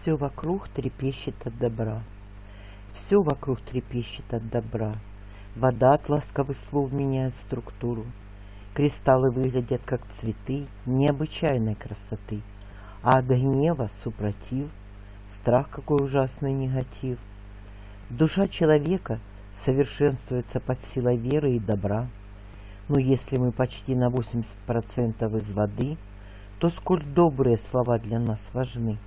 все вокруг трепещет от добра. Все вокруг трепещет от добра. Вода от ласковых слов меняет структуру. Кристаллы выглядят как цветы необычайной красоты. А от гнева супротив, страх какой ужасный негатив. Душа человека совершенствуется под силой веры и добра. Но если мы почти на 80% из воды, то сколь добрые слова для нас важны.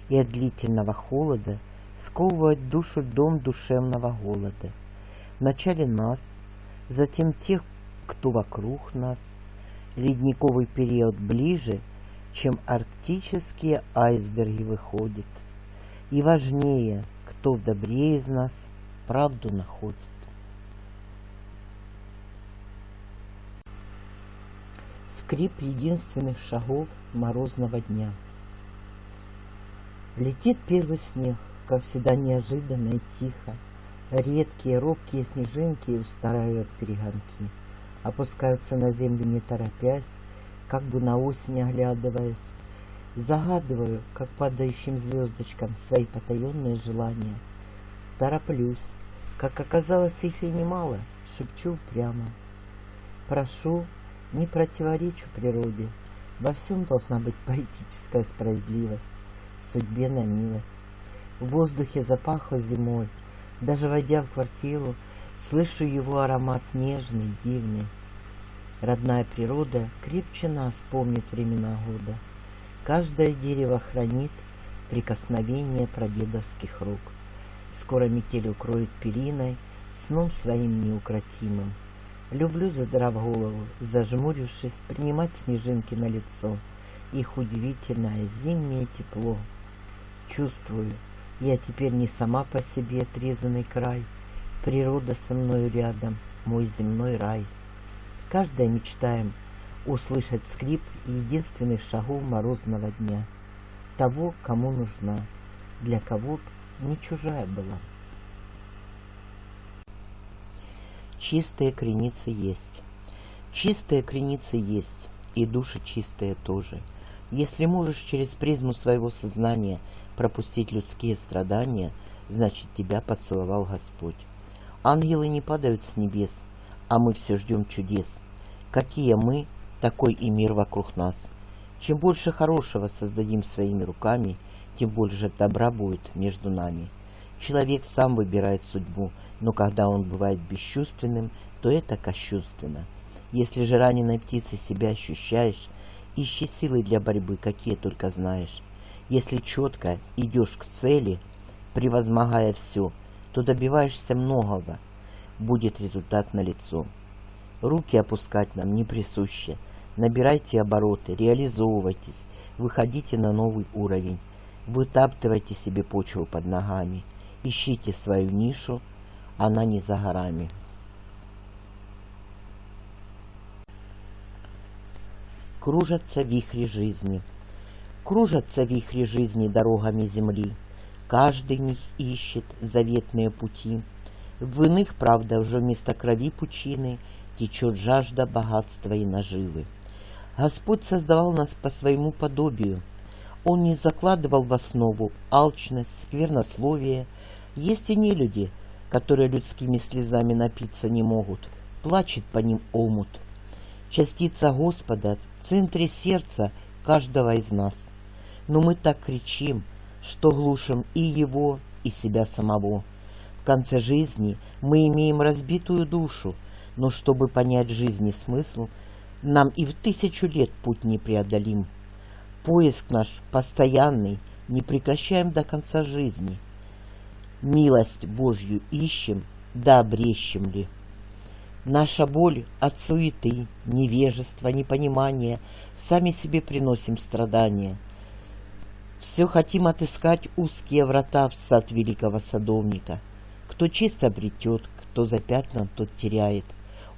И от длительного холода сковывает душу дом душевного голода. Вначале нас, затем тех, кто вокруг нас. Ледниковый период ближе, чем арктические айсберги выходит. И важнее, кто в добре из нас правду находит. Скрип единственных шагов морозного дня. Летит первый снег, как всегда неожиданно и тихо. Редкие, робкие снежинки устраивают перегонки. Опускаются на землю не торопясь, как бы на осень оглядываясь. Загадываю, как падающим звездочкам, свои потаенные желания. Тороплюсь, как оказалось их и немало, шепчу прямо. Прошу, не противоречу природе, во всем должна быть поэтическая справедливость, судьбе на милость. В воздухе запахло зимой, даже войдя в квартиру, слышу его аромат нежный, дивный. Родная природа крепче нас помнит времена года. Каждое дерево хранит прикосновение прадедовских рук. Скоро метель укроет периной, сном своим неукротимым. Люблю, задрав голову, зажмурившись, принимать снежинки на лицо, их удивительное зимнее тепло. Чувствую, я теперь не сама по себе отрезанный край, природа со мною рядом, мой земной рай. Каждая мечтаем услышать скрип единственных шагов морозного дня, того, кому нужна, для кого б не чужая была. Чистые креницы есть. Чистые креницы есть, и души чистые тоже. Если можешь через призму своего сознания пропустить людские страдания, значит, тебя поцеловал Господь. Ангелы не падают с небес, а мы все ждем чудес. Какие мы, такой и мир вокруг нас. Чем больше хорошего создадим своими руками, тем больше добра будет между нами. Человек сам выбирает судьбу, но когда он бывает бесчувственным, то это кощунственно. Если же раненой птицей себя ощущаешь, ищи силы для борьбы, какие только знаешь. Если четко идешь к цели, превозмогая все, то добиваешься многого, будет результат налицо. Руки опускать нам не присуще. Набирайте обороты, реализовывайтесь, выходите на новый уровень, вытаптывайте себе почву под ногами, ищите свою нишу, она не за горами. Кружатся вихри жизни. Кружатся вихри жизни дорогами земли. Каждый них ищет заветные пути. В иных, правда, уже вместо крови пучины течет жажда богатства и наживы. Господь создавал нас по своему подобию. Он не закладывал в основу алчность, сквернословие. Есть и нелюди, которые людскими слезами напиться не могут. Плачет по ним омут. Частица Господа в центре сердца каждого из нас. Но мы так кричим, что глушим и Его, и себя самого. В конце жизни мы имеем разбитую душу, но чтобы понять жизни смысл, нам и в 1000 лет путь непреодолим. Поиск наш постоянный, не прекращаем до конца жизни. Милость Божью ищем, да обрещем ли. Наша боль от суеты, невежества, непонимания, сами себе приносим страдания. Все хотим отыскать узкие врата в сад великого садовника. Кто чисто обретет, кто запятнан, тот теряет.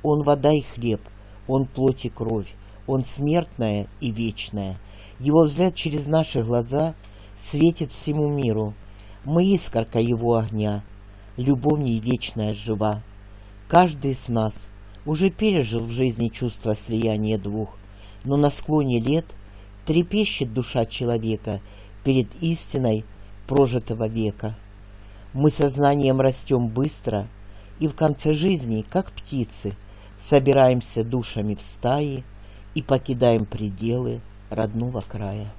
Он вода и хлеб, он плоть и кровь, он смертное и вечное. Его взгляд через наши глаза светит всему миру. Мы искорка его огня, любовь не вечная жива. Каждый из нас уже пережил в жизни чувство слияния двух, но на склоне лет трепещет душа человека перед истиной, прожитого века. Мы сознанием растем быстро, и в конце жизни, как птицы, собираемся душами в стаи и покидаем пределы родного края.